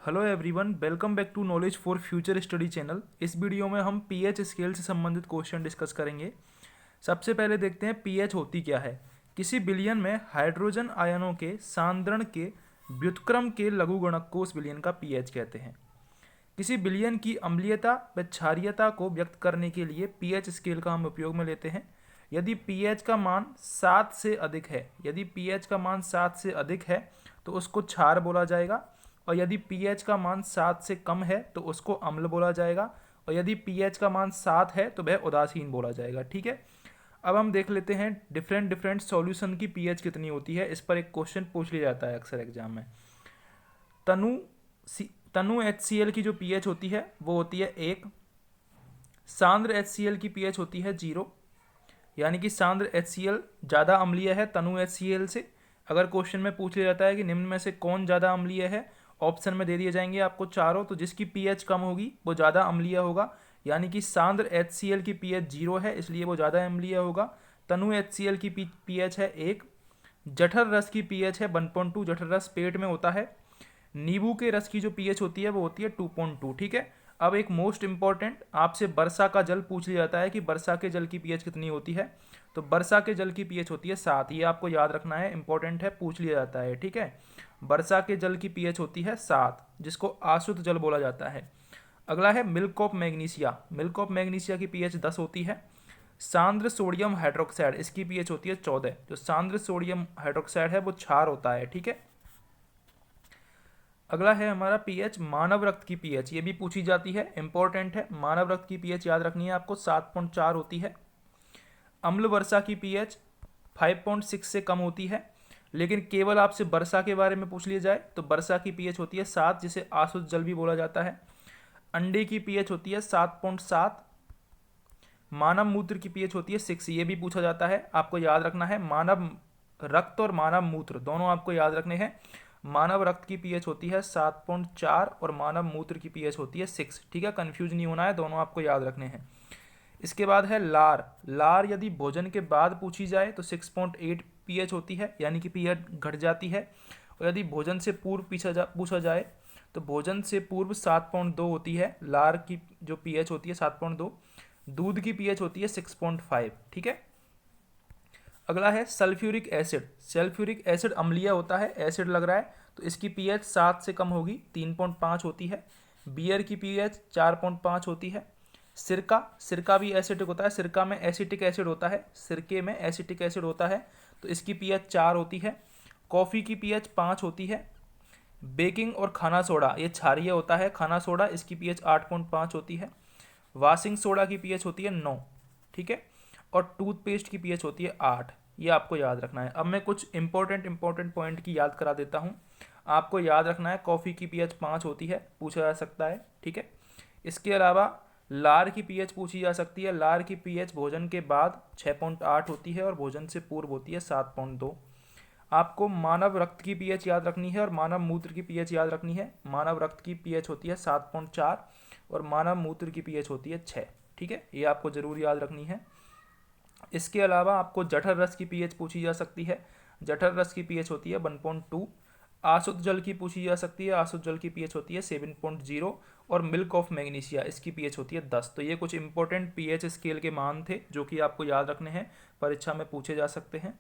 Hello everyone, welcome back to knowledge for future study channel. इस video में हम pH scale से संबंधित क्वेश्चन डिस्कस करेंगे। सबसे पहले देखते हैं पीएच होती क्या है। किसी विलयन में हाइड्रोजन आयनों के सांद्रण के व्युत्क्रम के लघुगणक को उस विलयन का पीएच कहते हैं। किसी विलयन की अम्लीयता व क्षारीयता को व्यक्त करने के लिए पीएच स्केल का हम उपयोग में लेते हैं। यदि पीएच का मान 7 से अधिक है तो उसको क्षार बोला जाएगा, और यदि pH का मान 7 से कम है तो उसको अम्ल बोला जाएगा, और यदि pH का मान 7 है तो वह उदासीन बोला जाएगा। ठीक है, अब हम देख लेते हैं डिफरेंट सॉल्यूशन की pH कितनी होती है। इस पर एक क्वेश्चन पूछ लिया जाता है अक्सर एग्जाम में। तनु HCl की जो pH होती है वो होती है 1। सांद्र HCl की pH होती है 0, यानी कि सांद्र HCl ज़्यादा अम्लीय है तनु HCl से। अगर क्वेश्चन में पूछ लिया जाता है कि निम्न में से कौन ज़्यादा अम्लीय है, ऑप्शन में दे दिए जाएंगे आपको चारों, तो जिसकी pH कम होगी वो ज़्यादा अम्लीय होगा, यानी कि सांद्र HCl की pH 0 है इसलिए वो ज़्यादा अम्लीय होगा। तनु HCl की pH है 1। जठर रस की pH है 1.2, जठर रस पेट में होता है। नींबू के रस की जो pH होती है वो होती है 2.2। ठीक है, अब एक मोस्ट इंपॉर्टेंट आपसे वर्षा का जल पूछ लिया जाता है कि वर्षा के जल की pH कितनी होती है। तो वर्षा के जल की pH होती है 7। ये आपको याद रखना है, इंपॉर्टेंट है, पूछ लिया जाता है। ठीक है, वर्षा के जल की pH होती है 7, जिसको आशुद्ध जल बोला जाता है। अगला है milk of magnesia. Milk of magnesia की pH 10 होती है। सांद्र सोडियम हाइड्रोक्साइड, इसकी pH होती है 14। जो सांद्र सोडियम हाइड्रोक्साइड है वो क्षार होता है। ठीक है, अगला है हमारा pH मानव रक्त की pH। ये भी पूछी जाती है, इंपॉर्टेंट है। मानव रक्त की pH याद रखनी है आपको, 7.4 होती है। अम्ल वर्षा की pH 5.6 से कम होती है, लेकिन केवल आपसे वर्षा के बारे में पूछ लिया जाए तो वर्षा की pH होती है 7, जिसे आशुद्ध जल भी बोला जाता है। अंडे की pH होती है 7.7। मानव मूत्र की pH होती है 6। ये भी पूछा जाता है, आपको याद रखना है। मानव रक्त और मानव मूत्र दोनों आपको याद रखने हैं। मानव रक्त की pH होती है 7.4 और मानव मूत्र की pH होती है 6। ठीक है, कंफ्यूज नहीं होना है, दोनों आपको याद रखने हैं। इसके बाद है लार। लार यदि भोजन के बाद पूछी जाए तो 6.8 pH होती है, यानी कि pH घट जाती है। और यदि भोजन से पूर्व पूछा जाए तो भोजन से पूर्व 7.2 होती है। लार की जो pH होती है 7.2। दूध की pH होती है 6.5। ठीक है, अगला है सल्फ्यूरिक एसिड। सल्फ्यूरिक एसिड अम्लीय होता है, एसिड लग रहा है, तो इसकी pH 7 से कम होगी, 3.5 होती है। बियर की pH 4.5 होती है। सिरका भी एसिडिक होता है, सिरका में एसिटिक एसिड होता है, सिरके में एसिटिक एसिड होता है, तो इसकी pH 4 होती है। कॉफ़ी की pH 5 होती है। बेकिंग और खाना सोडा ये क्षारीय होता है, खाना सोडा, इसकी pH 8.5 होती है। वाशिंग सोडा की pH होती है 9। ठीक है, और टूथपेस्ट की pH होती है 8। ये आपको याद रखना है। अब मैं कुछ इंपॉर्टेंट पॉइंट की याद करा देता हूँ। आपको याद रखना है कॉफ़ी की pH 5 होती है, पूछा जा सकता है। ठीक है, इसके अलावा लार की pH पूछी जा सकती है। लार की pH भोजन के बाद 6.8 होती है और भोजन से पूर्व होती है 7.2। आपको मानव रक्त की pH याद रखनी है और मानव मूत्र की pH याद रखनी है। मानव रक्त की pH होती है 7.4 और मानव मूत्र की pH होती है 6। ठीक है, ये आपको ज़रूर याद रखनी है। इसके अलावा आपको जठर रस की pH पूछी जा सकती है। जठर रस की pH होती है 1.2। आशुद्ध जल की पूछी जा सकती है, आशुद्ध जल की pH होती है 7.0। और मिल्क ऑफ मैग्नीशिया, इसकी pH होती है 10। तो ये कुछ इंपॉर्टेंट pH स्केल के मान थे जो कि आपको याद रखने हैं, परीक्षा में पूछे जा सकते हैं।